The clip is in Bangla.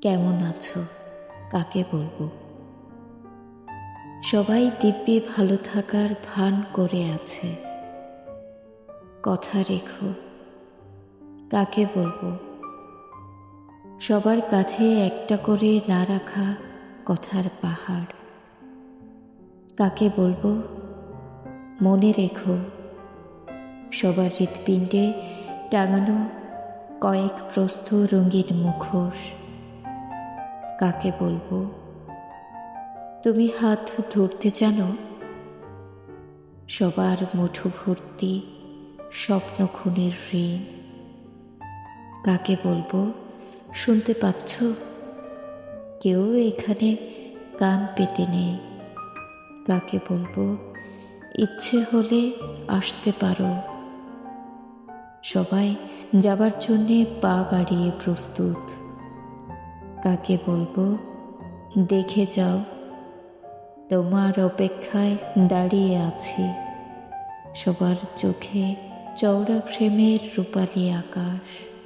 কেমন আছো? কাকে বলবো? সবাই দিব্যি ভালো থাকার ভান করে আছে। কথা রেখো, কাকে বলবো? সবার কাঁধে একটা করে না রাখা কথার পাহাড়। কাকে বলবো? মনে রেখো, সবার হৃৎপিণ্ডে টাঙানো কয়েক প্রস্থ রঙিন মুখোশ। কাকে বলবো? তুমি হাত ধরতে জানো? সবার মুঠো ভর্তি স্বপ্ন খুনের ঋণ। কাকে বলবো? শুনতে পাচ্ছ? কেউ এখানে কান পেতে নেই। কাকে বলবো? ইচ্ছে হলে আসতে পারো। সবাই যাবার জন্যে পা বাড়িয়ে প্রস্তুত। কাকে বলবো? দেখে যাও, তোমার অপেক্ষায় দাঁড়িয়ে আছি। সবার চোখে চওড়া ফ্রেমের রূপালি আকাশ।